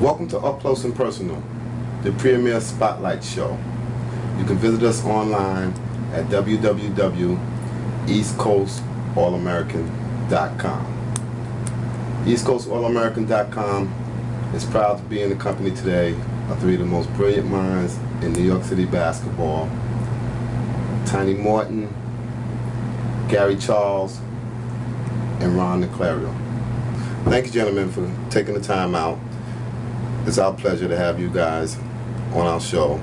Welcome to Up Close and Personal, the premier spotlight show. You can visit us online at www.eastcoastalamerican.com. eastcoastalamerican.com is proud to be in the company today of three of the most brilliant minds in New York City basketball: Tiny Morton, Gary Charles, and Ron Niclario. Thank you, gentlemen, for taking the time out. It's our pleasure to have you guys on our show.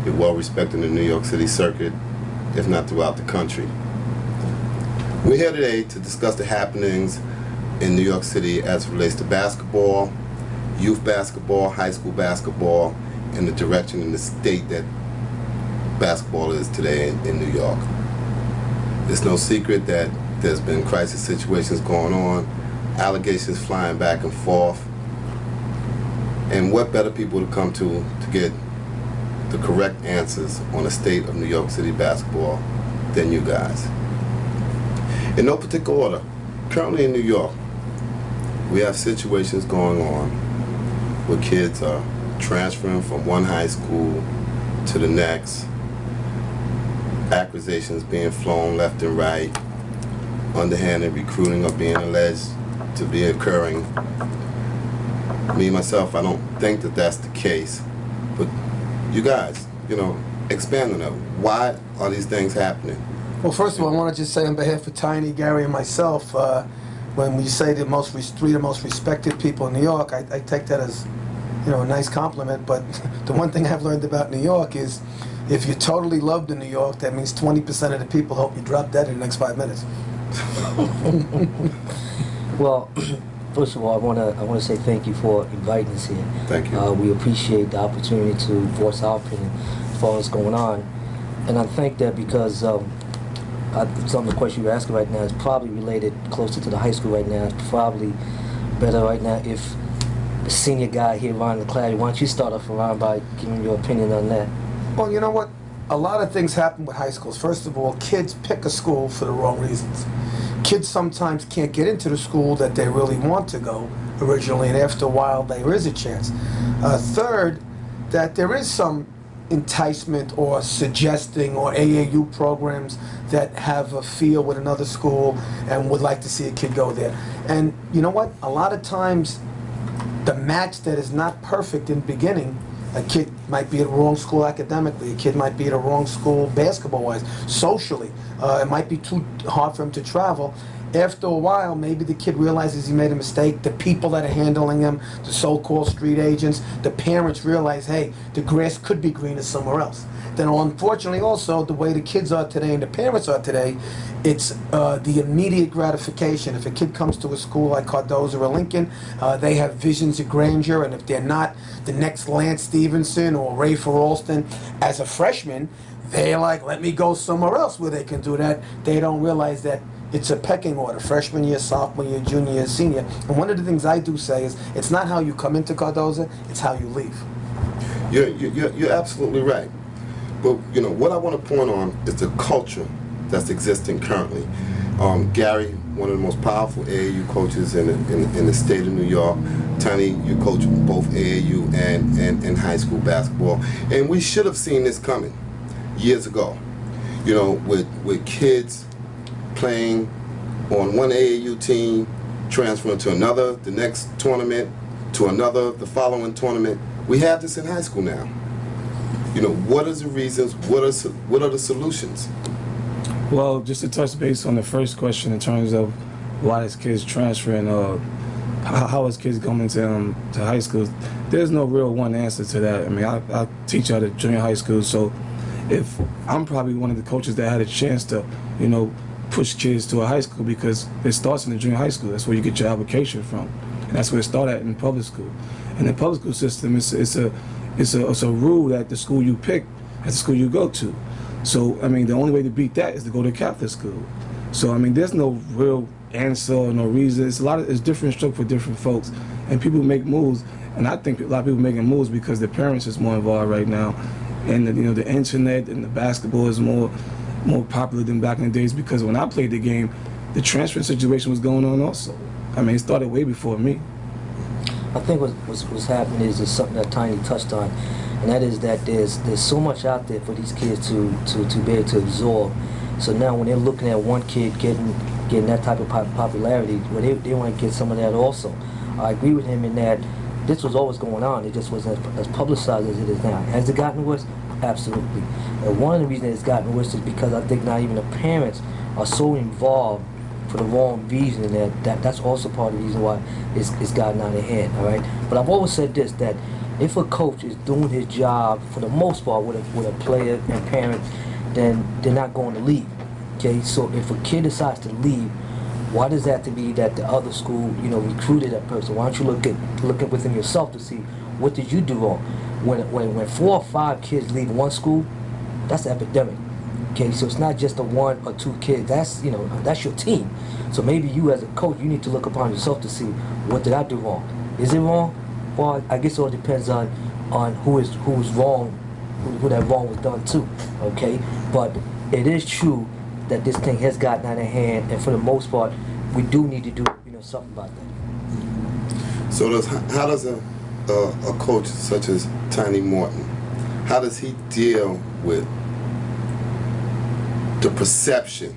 You're well respected in the New York City circuit, if not throughout the country. We're here today to discuss the happenings in New York City as it relates to basketball, youth basketball, high school basketball, and the direction and the state that basketball is today in New York. It's no secret that there's been crisis situations going on, allegations flying back and forth, and what better people to come to get the correct answers on the state of New York City basketball than you guys. In no particular order, currently in New York, we have situations going on where kids are transferring from one high school to the next, accusations being flown left and right, underhanded recruiting are being alleged to be occurring. Me, myself, I don't think that that's the case. But you guys, expand on that. Why are these things happening? Well, first of all, I want to just say on behalf of Tiny, Gary, and myself, when we say three of the most respected people in New York, I take that as, a nice compliment. But the one thing I've learned about New York is if you're totally loved in New York, that means 20% of the people hope you drop dead in the next 5 minutes. Well, first of all, I want to say thank you for inviting us here. Thank you. We appreciate the opportunity to voice our opinion as far as what's going on, and I think that because some of the questions you're asking right now is probably related closer to the high school right now. It's probably better right now if the senior guy here, Ron Niclario, why don't you start off, Ron, by giving your opinion on that? Well, you know what? A lot of things happen with high schools. First of all, kids pick a school for the wrong reasons. Kids sometimes can't get into the school that they really want to go originally, and after a while there is a chance. Third, that there is some enticement or suggesting or AAU programs that have a feel with another school and would like to see a kid go there. And you know what? A lot of times the match that is not perfect in the beginning, a kid might be at the wrong school academically, a kid might be at a wrong school basketball-wise, socially. It might be too hard for him to travel. After a while, maybe the kid realizes he made a mistake. The people that are handling him, the so-called street agents, the parents realize, hey, the grass could be greener somewhere else. Then unfortunately also, the way the kids are today and the parents are today, it's the immediate gratification. If a kid comes to a school like Cardozo or Lincoln, they have visions of grandeur, and if they're not the next Lance Stevenson or Ray Alston as a freshman, they're like, let me go somewhere else where they can do that. They don't realize that it's a pecking order: freshman year, sophomore year, junior year, senior. And one of the things I do say is, it's not how you come into Cardozo, it's how you leave. You're absolutely right. But what I want to point on is the culture that's existing currently. Gary, one of the most powerful AAU coaches in the state of New York. Tony, you coach both AAU and high school basketball, and we should have seen this coming years ago. With kids playing on one AAU team, transferring to another, the next tournament, to another, the following tournament. We have this in high school now. What are the reasons? What are the solutions? Well, just to touch base on the first question in terms of why is kids transferring, how is kids coming to high school, there's no real one answer to that. I mean, I teach out at junior high school, so if I'm probably one of the coaches that had a chance to, push kids to a high school, because it starts in the junior high school. That's where you get your application from, and that's where it started at in public school. In the public school system, it's a rule that the school you pick is the school you go to. So I mean, the only way to beat that is to go to Catholic school. So I mean, there's no real answer or no reason. It's different stroke for different folks, and people make moves. And I think a lot of people making moves because their parents is more involved right now, and the internet and the basketball is more popular than back in the days, because when I played the game, the transfer situation was going on also. I mean, it started way before me. I think what's happening is something that Tiny touched on, and that is that there's so much out there for these kids to be able to absorb. So now when they're looking at one kid getting that type of popularity, well, they want to get some of that also. I agree with him in that this was always going on. It just wasn't as publicized as it is now. Has it gotten worse? Absolutely. And one of the reasons it's gotten worse is because I think now even the parents are so involved for the wrong reason, and that's also part of the reason why it's gotten out of hand. All right. But I've always said this, that if a coach is doing his job for the most part with a player and parent, then they're not going to leave. Okay. So if a kid decides to leave, why does that have to be that the other school, recruited that person? Why don't you look at within yourself to see what did you do wrong? When 4 or 5 kids leave one school, that's an epidemic. Okay, so it's not just the 1 or 2 kids. That's that's your team. So maybe you as a coach, you need to look upon yourself to see what did I do wrong. Is it wrong? Well, I guess it all depends on who is wrong, who that wrong was done to. Okay, but it is true that this thing has gotten out of hand, and for the most part, we do need to do something about that. So how does a coach such as Tiny Morton, how does he deal with the perception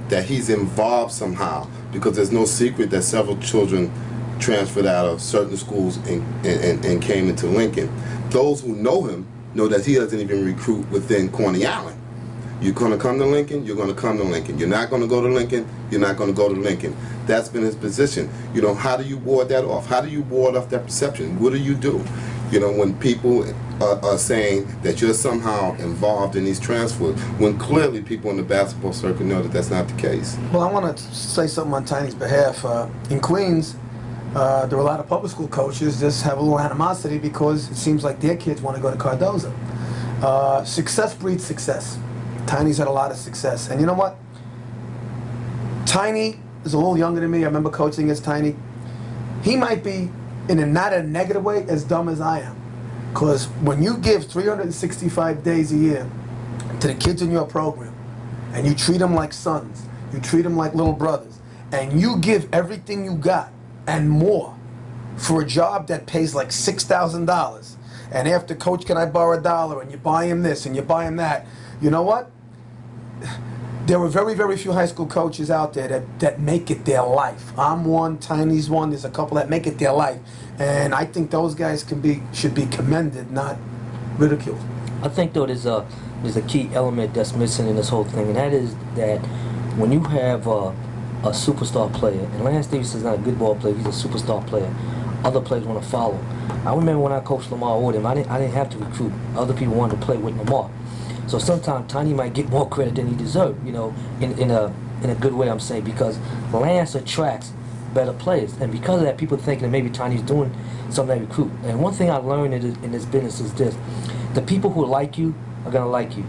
that he's involved somehow? Because there's no secret that several children transferred out of certain schools and came into Lincoln. Those who know him know that he doesn't even recruit within Coney Island. You're going to come to Lincoln, you're going to come to Lincoln. You're not going to go to Lincoln, you're not going to go to Lincoln. That's been his position. How do you ward that off? How do you ward off that perception? What do you do? When people are saying that you're somehow involved in these transfers, when clearly people in the basketball circuit know that that's not the case. Well, I want to say something on Tiny's behalf. In Queens, there are a lot of public school coaches just have a little animosity because it seems like their kids want to go to Cardozo. Success breeds success. Tiny's had a lot of success. And you know what? Tiny is a little younger than me. I remember coaching as Tiny. He might be, not a negative way, as dumb as I am. Because when you give 365 days a year to the kids in your program, and you treat them like sons, you treat them like little brothers, and you give everything you got and more for a job that pays like $6,000, and after, coach, can I borrow $1? And you buy him this and you buy him that. You know what? There are very, very few high school coaches out there that make it their life. I'm one, Tiny's one, there's a couple that make it their life. And I think those guys should be commended, not ridiculed. I think, though, there's a key element that's missing in this whole thing, and that is that when you have a superstar player, and Lance Stevenson's not a good ball player, he's a superstar player, other players want to follow. I remember when I coached Lamar Odom, I didn't have to recruit. Other people wanted to play with Lamar. So sometimes Tiny might get more credit than he deserves, in a good way, I'm saying, because Lance attracts better players. And because of that, people thinking that maybe Tiny's doing something to recruit. And one thing I learned in this business is this: the people who like you are going to like you.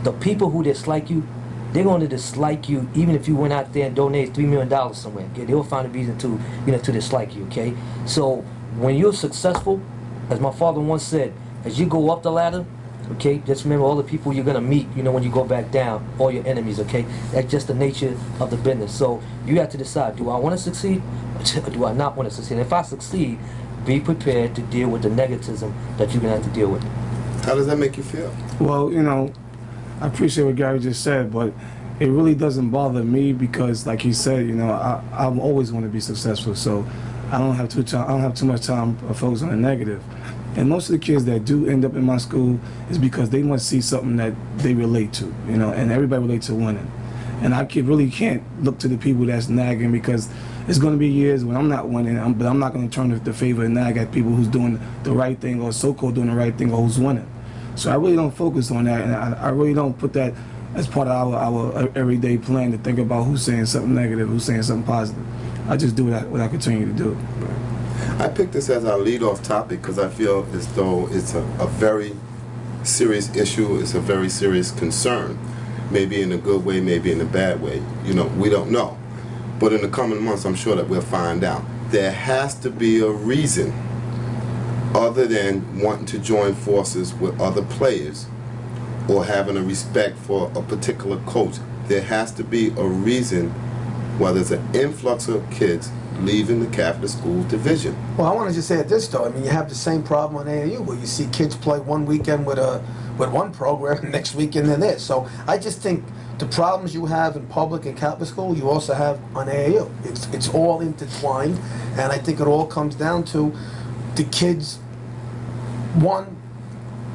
The people who dislike you, they're going to dislike you even if you went out there and donated $3 million somewhere. Okay? They'll find a reason to dislike you, okay? So when you're successful, as my father once said, as you go up the ladder, okay, just remember all the people you're going to meet, when you go back down, all your enemies, okay? That's just the nature of the business. So you have to decide, do I want to succeed or do I not want to succeed? And if I succeed, be prepared to deal with the negativism that you're going to have to deal with. How does that make you feel? Well, I appreciate what Gary just said, but it really doesn't bother me because, like he said, I always want to be successful. So I don't have too much time focused on the negative. And most of the kids that do end up in my school is because they want to see something that they relate to, and everybody relates to winning. And I really can't look to the people that's nagging because it's going to be years when I'm not winning, but I'm not going to turn the favor and nag at people who's doing the right thing or so-called doing the right thing or who's winning. So I really don't focus on that, and I really don't put that as part of our everyday plan to think about who's saying something negative, who's saying something positive. I just do what I continue to do. I picked this as our lead-off topic because I feel as though it's a very serious issue. It's a very serious concern. Maybe in a good way, maybe in a bad way. We don't know. But in the coming months, I'm sure that we'll find out. There has to be a reason other than wanting to join forces with other players or having a respect for a particular coach. There has to be a reason, whether it's an influx of kids leaving the Catholic school division. Well, I want to just say this though. I mean, you have the same problem on AAU where you see kids play one weekend with one program, and next weekend they're this. So I just think the problems you have in public and Catholic school, you also have on AAU. It's all intertwined, and I think it all comes down to the kids. One,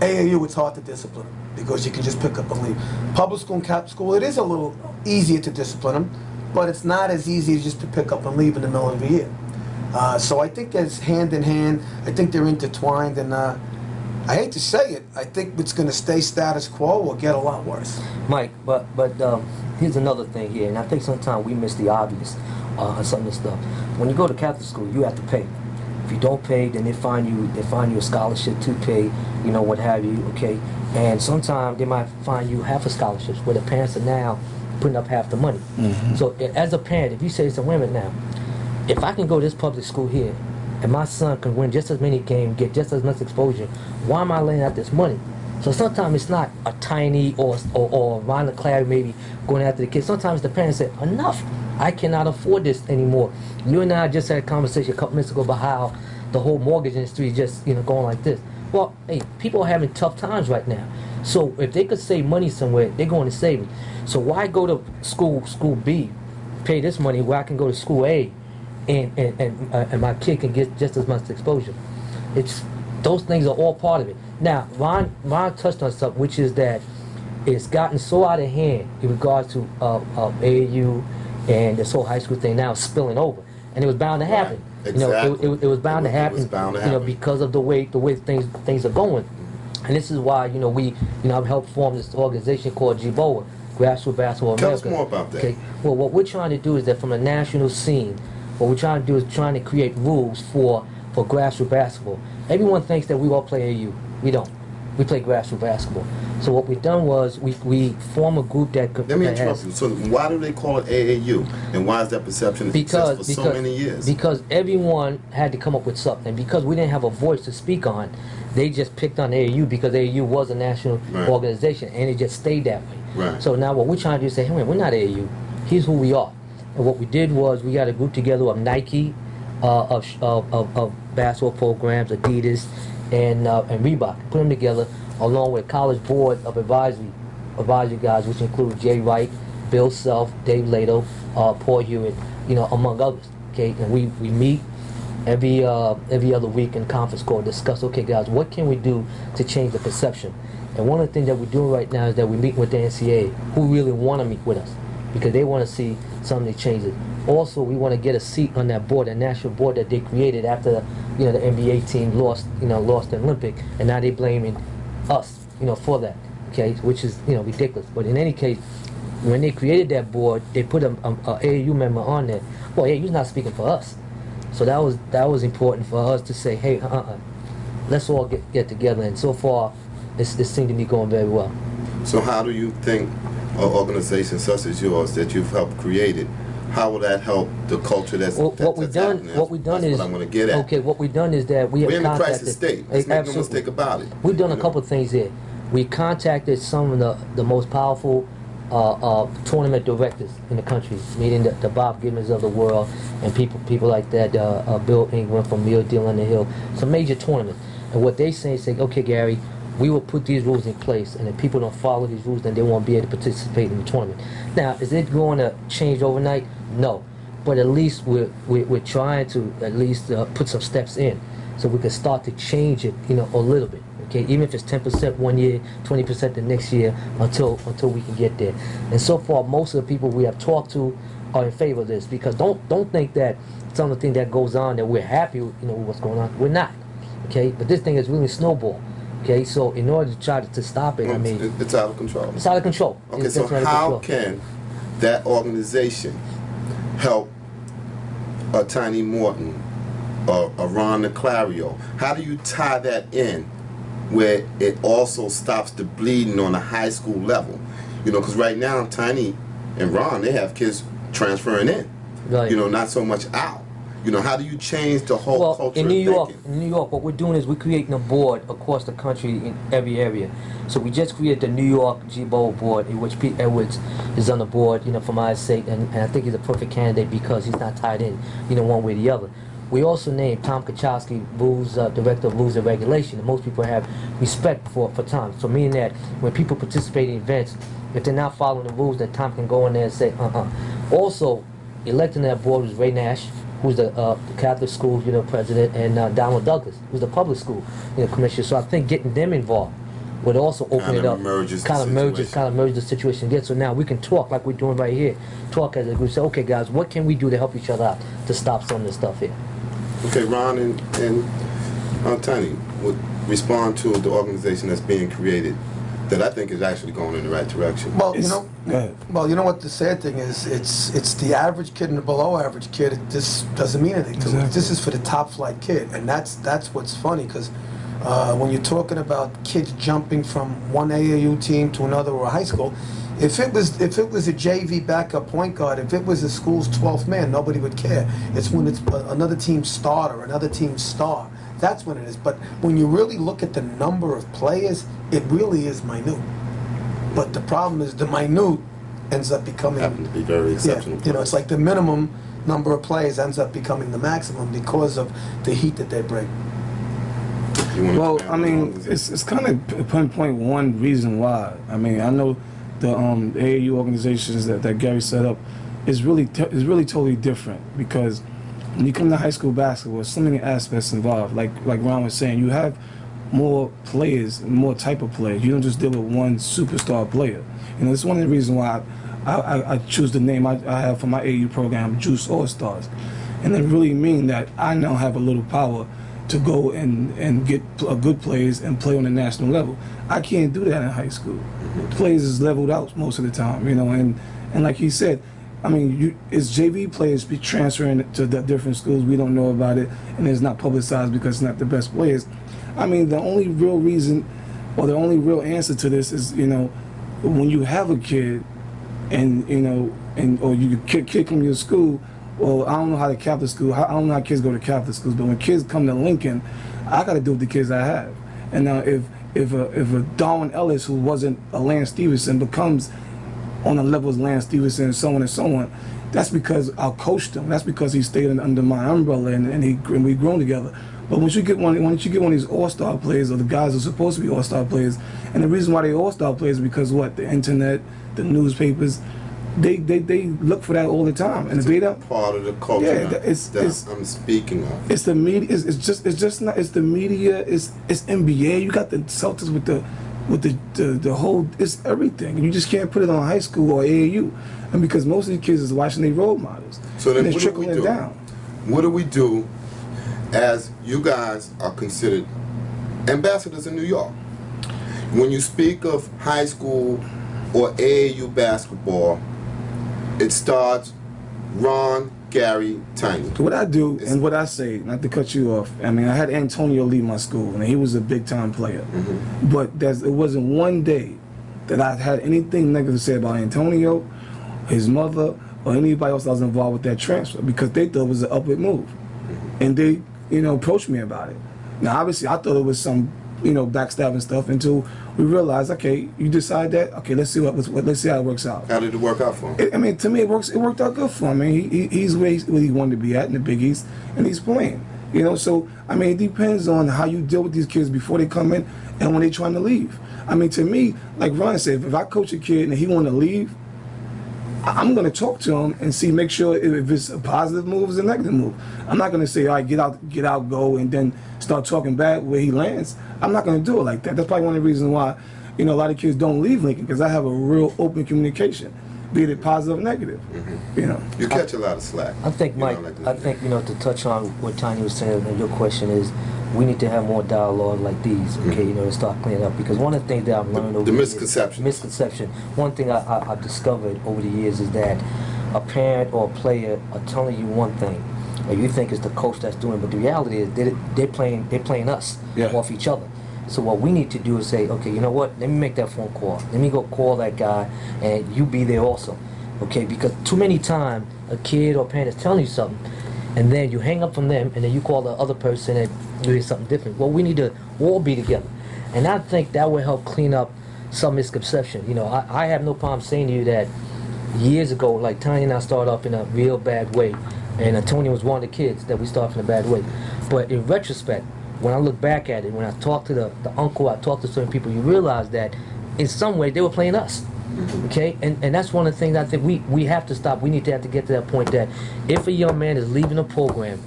AAU, it's hard to discipline them because you can just pick up and leave. Public school and Catholic school, it is a little easier to discipline them, but it's not as easy just to pick up and leave in the middle of the year. So I think it's hand in hand. I think they're intertwined, and I hate to say it, I think it's going to stay status quo or get a lot worse. Mike, but here's another thing here, and I think sometimes we miss the obvious on some of this stuff. When you go to Catholic school, you have to pay. If you don't pay, then they find you a scholarship to pay, you know, what have you, okay? And sometimes they might find you half a scholarships where the parents are now putting up half the money. Mm-hmm. So as a parent, if you say to women now, if I can go to this public school here and my son can win just as many games, get just as much exposure, why am I laying out this money? So sometimes it's not a tiny or Ron and Clary maybe going after the kids. Sometimes the parents say, enough, I cannot afford this anymore. You and I just had a conversation a couple minutes ago about how the whole mortgage industry is just, you know, going like this. Well, hey, people are having tough times right now. So if they could save money somewhere, they're going to save it. So why go to school B, pay this money where I can go to school A and my kid can get just as much exposure? It's those things are all part of it. Now, Ron touched on something, which is that it's gotten so out of hand in regards to AAU and this whole high school thing now spilling over, and it was bound to happen. Right. Exactly. You know, it was bound to happen. You know, because of the way things are going, and this is why I've helped form this organization called GBOA, Grassroots Basketball America. Tell us more about that. Okay. Well, what we're trying to do is that from a national scene, what we're trying to do is trying to create rules for grassroots basketball. Everyone thinks that we all play AAU. We don't. We play grassroots basketball. So what we've done was we form a group that Let me interrupt you. So why do they call it AAU? And why is that perception exist for so many years? Because everyone had to come up with something. And because we didn't have a voice to speak on, they just picked on AAU because AAU was a national organization, and it just stayed that way. Right. So now what we're trying to do is say, hey, we're not AAU. Here's who we are. And what we did was we got a group together of Nike, of basketball programs, Adidas, and Reebok. Put them together along with College Board of Advisory guys, which include Jay Wright, Bill Self, Dave Lato, Paul Hewitt, among others. Okay, and we meet every other week in conference call, discuss, okay guys, what can we do to change the perception? And one of the things that we're doing right now is that we're meeting with the NCAA, who really want to meet with us because they want to see some of the changes. Also, we want to get a seat on that board, that national board that they created after the NBA team lost the Olympic, and now they're blaming us, for that, okay, which is ridiculous. But in any case, when they created that board, they put a AAU member on there. Well, AAU's not speaking for us, so that was important for us to say, hey, let's all get together. And so far, this seemed to be going very well. So how do you think an organization such as yours that you've helped create it, how will that help the culture that's happening? What we've done is what I'm going to get at. Okay, what we've done is that we're in the crisis state. Let's make no mistake about it. We've done a couple of things here. We contacted some of the most powerful tournament directors in the country, meaning the Bob Gibbons of the world and people like that, Bill Ingram from Mill Deal on the Hill, some major tournaments. And what they say, okay, Gary, we will put these rules in place, and if people don't follow these rules, then they won't be able to participate in the tournament. Now, is it going to change overnight? No. But at least we're trying to at least put some steps in so we can start to change it, a little bit. Okay, even if it's 10% one year, 20% the next year, until we can get there. And so far, most of the people we have talked to are in favor of this, because don't think that some of the thing that goes on that we're happy with, with what's going on. We're not. Okay, but this thing is really snowball. Okay, so in order to try to stop it, it's out of control. It's out of control. Okay, so how can that organization help a Tiny Morton or a Ron Niclario? How do you tie that in where it also stops the bleeding on a high school level? Because right now Tiny and Ron, they have kids transferring in. Right. Not so much out. You know, how do you change the whole Well, culture in New of York, thinking? what we're doing is we're creating a board across the country in every area. So we just created the New York G-Bowl board, in which Pete Edwards is on the board, for my sake, and I think he's a perfect candidate because he's not tied in, one way or the other. We also named Tom Kachowski rules director of rules and regulation, and most people have respect for Tom. So meaning that when people participate in events, if they're not following the rules, then Tom can go in there and say, Also, electing that board was Ray Nash, who's the Catholic school, president, and Donald Douglas, who's the public school, commissioner. So I think getting them involved would also open it up, kind of merge the situation again. So now we can talk like we're doing right here, talk as a group, say, okay, guys, what can we do to help each other out to stop some of this stuff here? Okay, Ron and Tiny would respond to the organization that's being created that I think is actually going in the right direction. Well, you know what the sad thing is? It's the average kid and the below average kid. This doesn't mean anything to them. This is for the top flight kid, and that's what's funny because when you're talking about kids jumping from one AAU team to another or a high school, if it was a JV backup point guard, if it was the school's 12th man, nobody would care. It's when it's another team's starter, another team's star. That's when it is. But when you really look at the number of players, it really is minute. But the problem is the minute ends up becoming... happen to be very exceptional. Yeah, it's like the minimum number of players ends up becoming the maximum because of the heat that they bring. Well, I mean, it's kind of pinpoint one reason why. I mean, I know the AAU organizations that Gary set up is really totally different because when you come to high school basketball, there's so many aspects involved. Like Ron was saying, you have more players, more type of players. You don't just deal with one superstar player. It's one of the reasons why I choose the name I have for my AAU program, Juice All Stars, and it really mean that I now have a little power to go and get good players and play on the national level. I can't do that in high school. Players is leveled out most of the time, and like he said, I mean, it's JV players be transferring to the different schools. We don't know about it, and it's not publicized because it's not the best players. I mean, the only real reason, or the only real answer to this is, when you have a kid, and or you kid come to your school. Well, I don't know how the Catholic school. I don't know how kids go to Catholic schools, but when kids come to Lincoln, I got to do with the kids I have. And now, if a Darwin Ellis who wasn't a Lance Stevenson becomes on a level as Lance Stevenson and so on, that's because I coached him. That's because he stayed under my umbrella and we grown together. But once you get one of these all-star players, or the guys who are supposed to be all-star players, and the reason why they all-star players is because the internet, the newspapers, they look for that all the time, and if they don't, part of the culture. Yeah, I'm speaking of. It's the media. It's just not. It's the media. It's NBA. You got the Celtics with the whole. It's everything. You just can't put it on high school or AAU, and because most of the kids is watching their role models. So then, and what do we do? Down. What do we do? As you guys are considered ambassadors in New York, when you speak of high school or AAU basketball, it starts Ron, Gary, Tiny. What I do and what I say, not to cut you off, I mean, I had Antonio leave my school, and he was a big-time player. But it wasn't one day that I had anything negative to say about Antonio, his mother, or anybody else that was involved with that transfer, because they thought it was an upward move. And they, approached me about it. Now, obviously, I thought it was some, backstabbing stuff until we realized, okay, you decide that, okay, let's see let's see how it works out. How did it work out for him? I mean, to me, it worked out good for him. I mean, he's where he wanted to be at in the Big East, and he's playing. So I mean, it depends on how you deal with these kids before they come in and when they're trying to leave. I mean, to me, like Ron said, if I coach a kid and he want to leave, I'm going to talk to him and make sure if it's a positive move or a negative move. I'm not going to say, all right, get out, go, and then start talking bad where he lands. I'm not going to do it like that. That's probably one of the reasons why, a lot of kids don't leave Lincoln, because I have a real open communication, be it positive or negative. You catch a lot of slack. I think, Mike, to touch on what Tanya was saying, and your question is, we need to have more dialogue like these, okay, to start cleaning up. Because one of the things that I've learned over the misconception. One thing I discovered over the years is that a parent or a player are telling you one thing, or you think it's the coach that's doing it, but the reality is they're playing us off each other. So what we need to do is say, okay, you know what? Let me make that phone call. Let me go call that guy, and you be there also, okay? Because too many times a kid or parent is telling you something, and then you hang up from them, and then you call the other person and you hear something different. Well, we need to all be together, and I think that will help clean up some misconception. You know, I have no problem saying to you that years ago, like Tanya and I started off in a real bad way, and Tony was one of the kids that we started in a bad way. But in retrospect, when I look back at it, when I talk to the uncle, I talk to certain people, you realize that in some way they were playing us. Okay, and that's one of the things I think we have to stop. We need to have to get to that point that if a young man is leaving a program,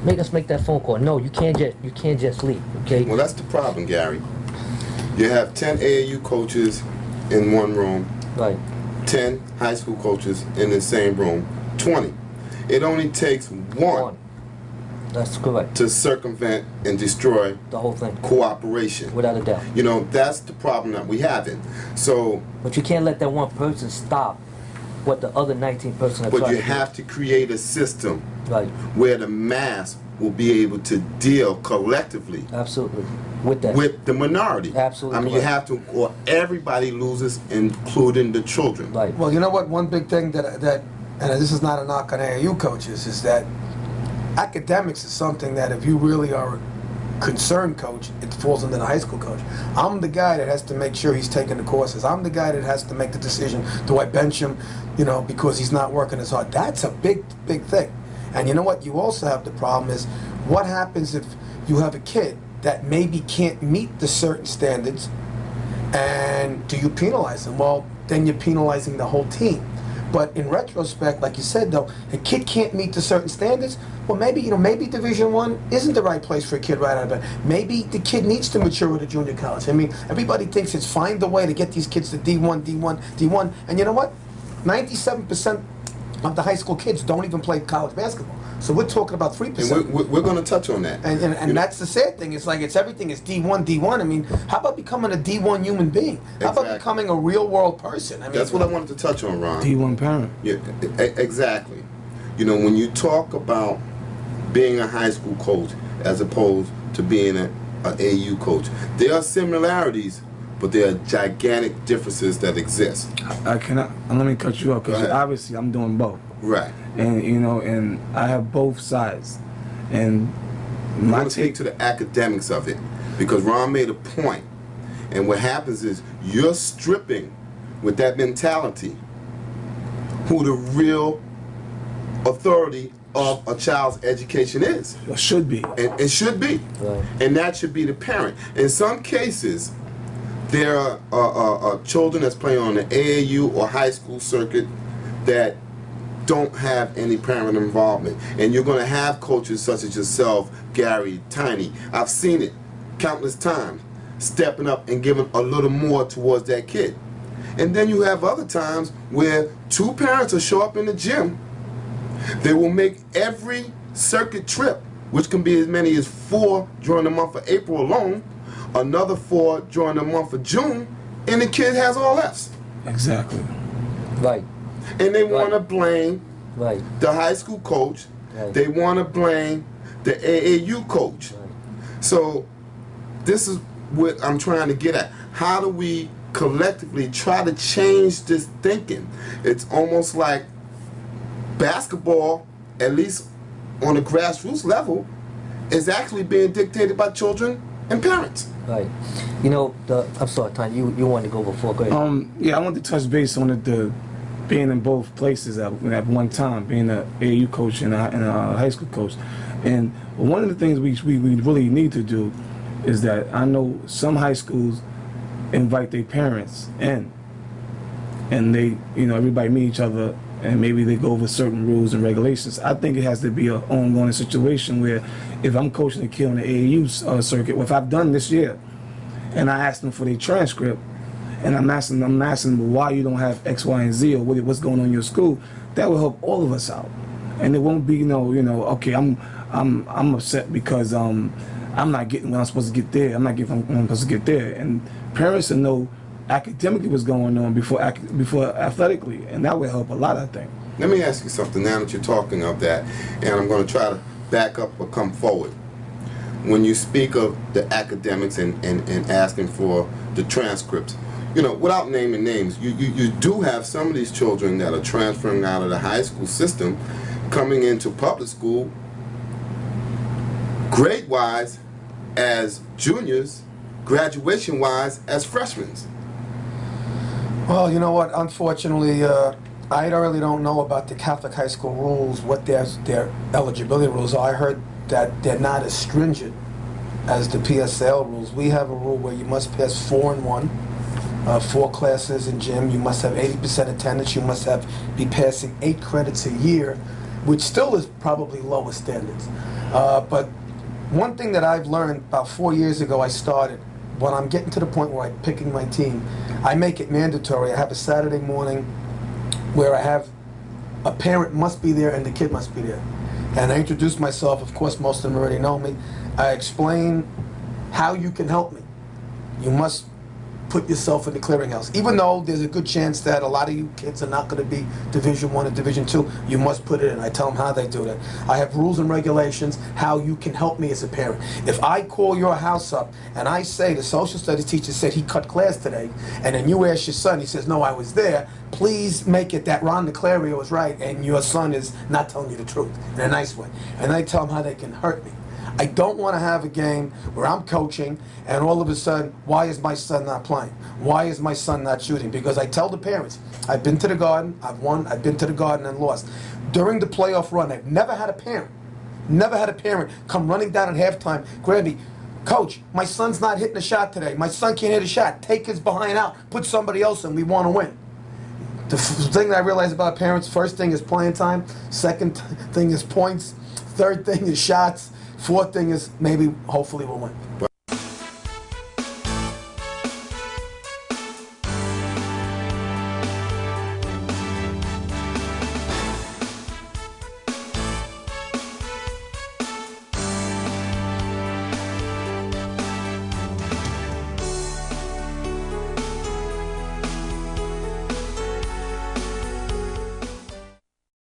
make that phone call. No, you can't just leave. Okay. Well, that's the problem, Gary. You have 10 AAU coaches in one room, Right. 10 high school coaches in the same room, 20. It only takes one That's correct. to circumvent and destroy The whole thing, cooperation. without a doubt. You know, that's the problem that we have in. So, But you can't let that one person stop what the other 19 person are but trying you to do. have to create a system Right. where the mass will be able to deal collectively Absolutely. With that. with the minority. Absolutely I mean, you correct. have to, or everybody loses, including the children. Right. Well, you know what? One big thing that and this is not a knock on AAU coaches, is that academics is something that if you really are a concerned coach, it falls under the high school coach. I'm the guy that has to make sure he's taking the courses. I'm the guy that has to make the decision. Do I bench him, you know, because he's not working as hard? That's a big, big thing. And you know what? You also have the problem is what happens if you have a kid that maybe can't meet the certain standards, and do you penalize them? Well, then you're penalizing the whole team. But in retrospect, like you said, though, a kid can't meet the certain standards. Well, maybe maybe Division I isn't the right place for a kid right out of bed. Maybe the kid needs to mature at a junior college. I mean, everybody thinks it's find the way to get these kids to D1, D1, D1, and you know what? 97% of the high school kids don't even play college basketball. So we're talking about 3%. And we're going to touch on that. And that's the sad thing. It's like everything is D1, D1. I mean, how about becoming a D1 human being? How about Exactly. becoming a real world person? I mean, That's what I wanted to touch on, Ron. D1 parent. Yeah, exactly. You know, when you talk about being a high school coach as opposed to being an AU coach, there are similarities, but there are gigantic differences that exist. I cannot. Let me cut you off Go because ahead. obviously I'm doing both, Right. and and I have both sides, and I my want to speak take. to the academics of it, because Ron made a point, and what happens is you're stripping with that mentality who the real authority of a child's education is. Should be. And it should be. Right. And that should be the parent. In some cases, there are children that's playing on the AAU or high school circuit that don't have any parent involvement. And you're going to have coaches such as yourself, Gary, Tiny. I've seen it countless times, stepping up and giving a little more towards that kid. And then you have other times where two parents will show up in the gym. They will make every circuit trip, which can be as many as 4 during the month of April alone, another 4 during the month of June, and the kid has all F's. Exactly. Right. And they want to blame Right. the high school coach. Right. They want to blame the AAU coach. Right. So this is what I'm trying to get at. How do we collectively try to change this thinking? It's almost like basketball, at least on a grassroots level, is actually being dictated by children and parents. Right. You know, I'm sorry, Tanya, you wanted to go before. Go ahead. Yeah, I want to touch base on the being in both places at one time, being an AAU coach and a high school coach. And one of the things we really need to do is that I know some high schools invite their parents in, and they, everybody meet each other, and maybe they go over certain rules and regulations. I think it has to be an ongoing situation where if I'm coaching a kid on the AAU circuit, well, if I've done this year, and I ask them for their transcript, and I'm asking them why you don't have X, Y, and Z, or what's going on in your school, that will help all of us out. And it won't be, okay, I'm upset because I'm not getting what I'm supposed to get there. I'm not getting what I'm supposed to get there. And parents will know academically what's going on before athletically, and that will help a lot, I think. Let me ask you something now that you're talking of that, and I'm going to try to back up or come forward. When you speak of the academics and asking for the transcripts, without naming names, you do have some of these children that are transferring out of the high school system coming into public school, grade-wise as juniors, graduation-wise as freshmen? Well, you know what? Unfortunately, I really don't know about the Catholic high school rules, what their eligibility rules are. I heard that they're not as stringent as the PSL rules. We have a rule where you must pass 4 in 1, 4 classes in gym. You must have 80% attendance. You must be passing 8 credits a year, which still is probably lower standards. But one thing that I've learned about 4 years ago, I started, when I'm getting to the point where I'm picking my team, I make it mandatory. I have a Saturday morning where I have a parent must be there and the kid must be there. And I introduce myself. Of course, most of them already know me. I explain how you can help me. You must put yourself in the clearinghouse. Even though there's a good chance that a lot of you kids are not going to be Division I or Division II, you must put it in. I tell them how they do that. I have rules and regulations how you can help me as a parent. If I call your house up and I say the social studies teacher said he cut class today, and then you ask your son, he says, no, I was there, please make it that Ron DeClario was right and your son is not telling you the truth in a nice way. And I tell them how they can hurt me. I don't want to have a game where I'm coaching and all of a sudden, why is my son not playing? Why is my son not shooting? Because I tell the parents, I've been to the Garden, I've won, I've been to the Garden and lost. During the playoff run, I've never had a parent come running down at halftime, grab me, Coach, my son's not hitting a shot today. My son can't hit a shot. Take his behind out, put somebody else in, we want to win. The thing that I realize about parents, first thing is playing time, second thing is points, third thing is shots, fourth thing is maybe, hopefully we'll win.